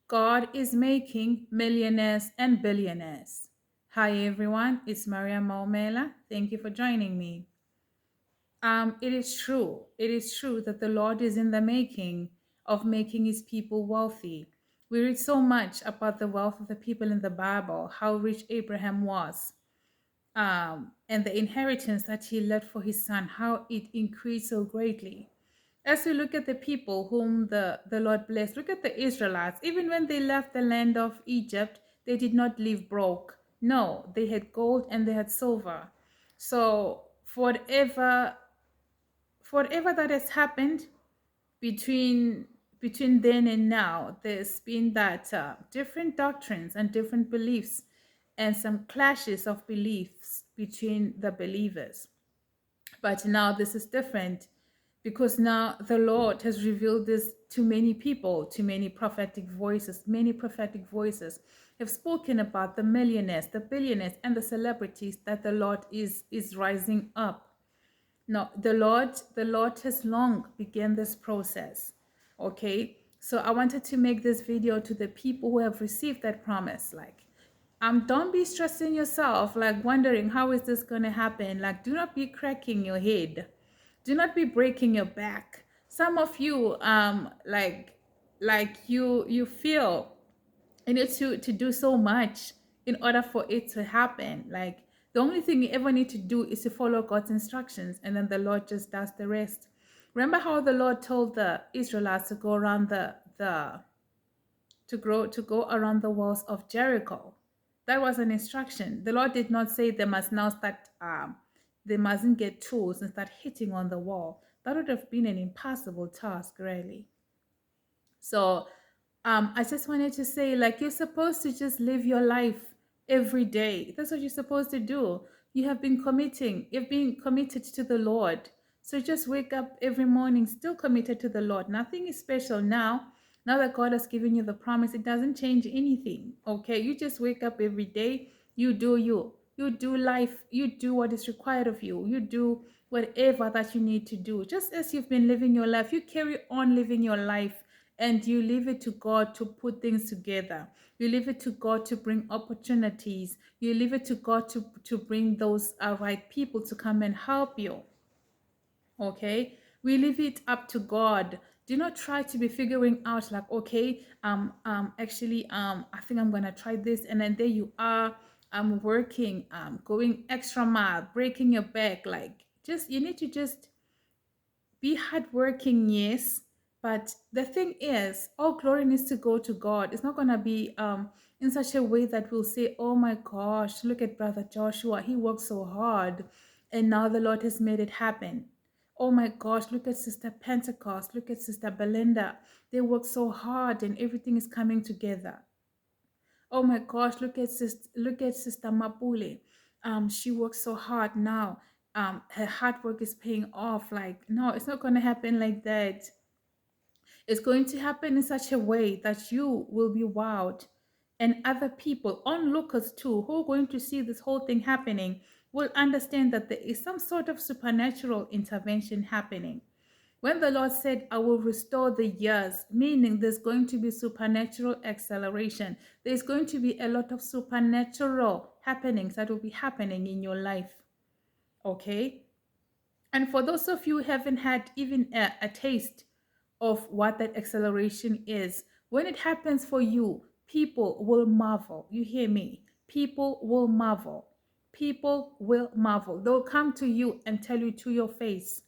God is making millionaires and billionaires. Hi everyone, it's Maria Maumela. Thank you for joining me. It is true. It is true that the Lord is in the making of making his people wealthy. We read so much about the wealth of the people in the Bible, how rich Abraham was, and the inheritance that he left for his son, how it increased so greatly. As we look at the people whom the Lord blessed, look at the Israelites. Even when they left the land of Egypt, they did not live broke. No, they had gold and they had silver. So for whatever that has happened between then and now, there's been that different doctrines and different beliefs and some clashes of beliefs between the believers. But now this is different because now the Lord has revealed this to many people, to many prophetic voices. Many prophetic voices have spoken about the millionaires, the billionaires, and the celebrities that the Lord is rising up. No, the Lord has long begun this process. Okay. So I wanted to make this video to the people who have received that promise. Like, don't be stressing yourself, like wondering how is this gonna happen. Like, do not be cracking your head. Do not be breaking your back. Some of you you feel you need to do so much in order for it to happen. Like, the only thing you ever need to do is to follow God's instructions, and then the Lord just does the rest. Remember how the Lord told the Israelites to go around the to go around the walls of Jericho? That was an instruction. The Lord did not say they must now start they mustn't get tools and start hitting on the wall. That would have been an impossible task, really. So I just wanted to say, like, you're supposed to just live your life every day. That's what you're supposed to do. You've been committed to the Lord. So just wake up every morning still committed to the Lord. Nothing is special now. Now that God has given you the promise, it doesn't change anything. Okay. You just wake up every day. You do you. You do life. You do what is required of you. You do whatever that you need to do. Just as you've been living your life, you carry on living your life, and you leave it to God to put things together. You leave it to God to bring opportunities. You leave it to God to bring those right people to come and help you. Okay, we leave it up to God. Do not try to be figuring out, like, okay, actually, I think I'm gonna try this, and then there you are, working, going extra mile, breaking your back. Like, just you need to just be hardworking, yes, but the thing is, all glory needs to go to God. It's not gonna be in such a way that we'll say, "Oh my gosh, look at Brother Joshua. He worked so hard, and now the Lord has made it happen." Oh my gosh, look at Sister Pentecost. Look at Sister Belinda. They work so hard, and everything is coming together. Oh my gosh, look at Sister Mapule. She works so hard now. Her hard work is paying off. Like, no, it's not gonna happen like that. It's going to happen in such a way that you will be wowed. And other people, onlookers too, who are going to see this whole thing happening, will understand that there is some sort of supernatural intervention happening. When the Lord said, I will restore the years, meaning there's going to be supernatural acceleration. There's going to be a lot of supernatural happenings that will be happening in your life. Okay? And for those of you who haven't had even a taste of what that acceleration is, when it happens for you, people will marvel. You hear me? People will marvel. People will marvel. They'll come to you and tell you to your face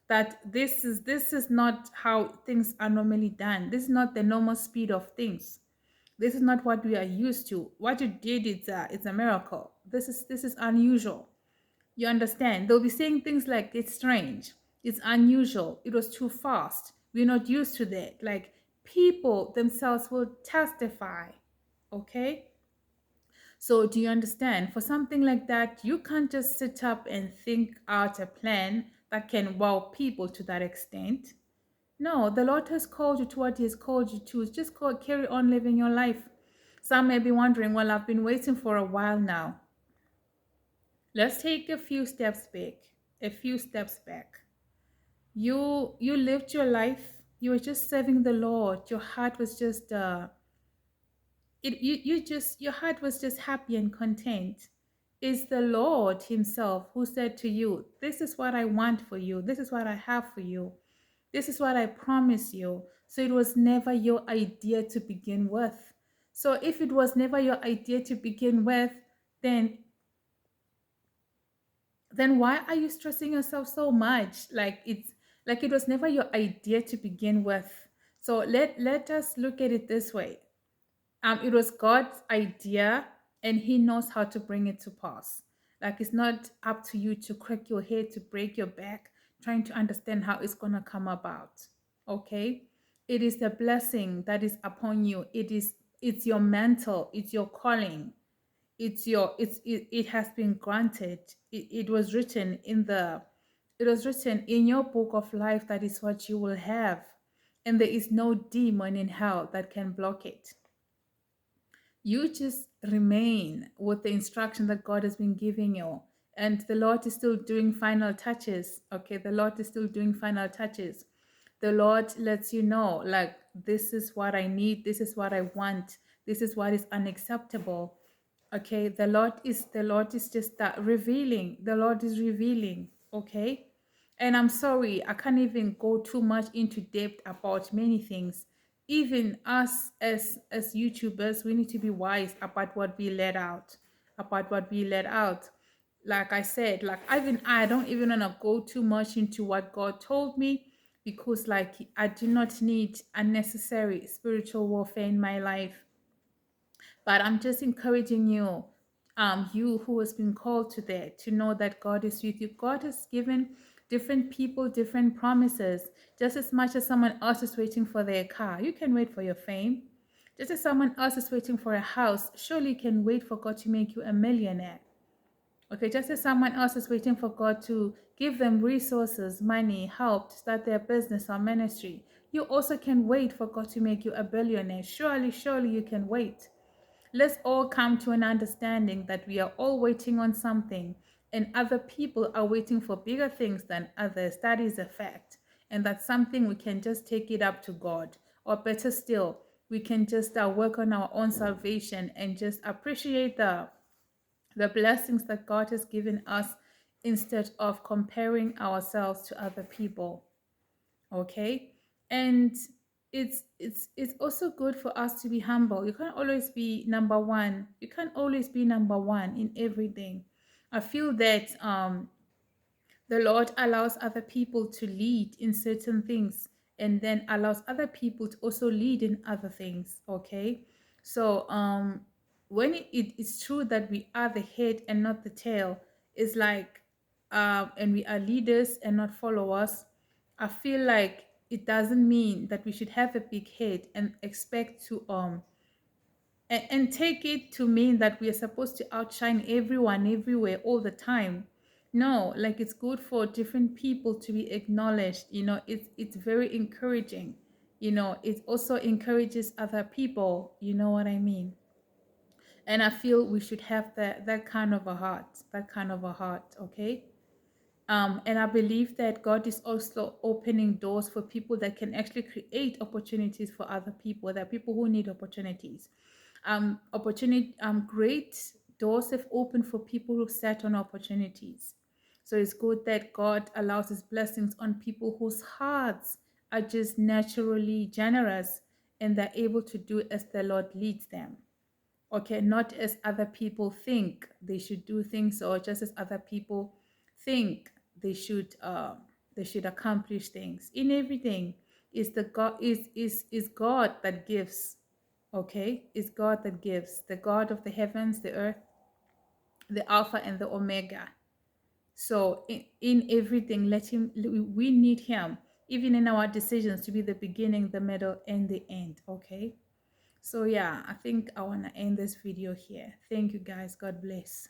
that this is not how things are normally done. This is not the normal speed of things. This is not what we are used to. What you did, it's a miracle. This is unusual. You understand? They'll be saying things like, it's strange, it's unusual, it was too fast, we're not used to that. Like, people themselves will testify. Okay? So, do you understand? For something like that, you can't just sit up and think out a plan that can wow people to that extent. No, the Lord has called you to what He has called you to. Just carry on living your life. Some may be wondering, well, I've been waiting for a while now. Let's take a few steps back. A few steps back. You lived your life. You were just serving the Lord. Your heart was just You just, your heart was just happy and content. It's the Lord Himself who said to you, this is what I want for you, this is what I have for you, this is what I promise you. So it was never your idea to begin with. So if it was never your idea to begin with, then why are you stressing yourself so much? Like it's like it was never your idea to begin with. So let us look at it this way. It was God's idea, and He knows how to bring it to pass. Like it's not up to you to crack your head, to break your back, trying to understand how it's gonna come about. Okay? It is the blessing that is upon you. It's your mantle, it's your calling, it has been granted. It was written in the it was written in your book of life that is what you will have. And there is no demon in hell that can block it. You just remain with the instruction that God has been giving you. And the Lord is still doing final touches. Okay, the Lord is still doing final touches. The Lord lets you know, like, this is what I need, this is what I want, this is what is unacceptable. Okay, the Lord is just that revealing. The Lord is revealing. Okay. And I'm sorry, I can't even go too much into depth about many things. Even us as YouTubers, we need to be wise about what we let out, about what we let out. Like I said, like I don't even want to go too much into what God told me, because like I do not need unnecessary spiritual warfare in my life. But I'm just encouraging you, you who has been called to that, to know that God is with you. God has given different people different promises. Just as much as someone else is waiting for their car, you can wait for your fame. Just as someone else is waiting for a house, surely you can wait for God to make you a millionaire. Okay, just as someone else is waiting for God to give them resources, money, help to start their business or ministry, you also can wait for God to make you a billionaire. Surely you can wait. Let's all come to an understanding that we are all waiting on something, and other people are waiting for bigger things than others. That is a fact. And that's something we can just take it up to God. Or better still, we can just work on our own salvation and just appreciate the blessings that God has given us, instead of comparing ourselves to other people. Okay. And it's also good for us to be humble. You can't always be number one. You can't always be number one in everything. I feel that the Lord allows other people to lead in certain things, and then allows other people to also lead in other things. Okay. So when it's true that we are the head and not the tail, it's like and we are leaders and not followers. I feel like it doesn't mean that we should have a big head and expect to and take it to mean that we are supposed to outshine everyone everywhere all the time. No, like it's good for different people to be acknowledged. It's very encouraging. It also encourages other people. You know what I mean? And I feel we should have that kind of a heart, okay? And I believe that God is also opening doors for people that can actually create opportunities for other people. There are people who need opportunities. Great doors have opened for people who sat on opportunities. So it's good that God allows His blessings on people whose hearts are just naturally generous, and they're able to do as the Lord leads them. Okay, not as other people think they should do things, or just as other people think they should accomplish things. In everything, is God that gives. Okay, is God that gives, the God of the heavens, the earth, the Alpha and the Omega. So in everything, we need Him, even in our decisions, to be the beginning, the middle, and the end. Okay. So yeah, I think I want to end this video here. Thank you guys. God bless.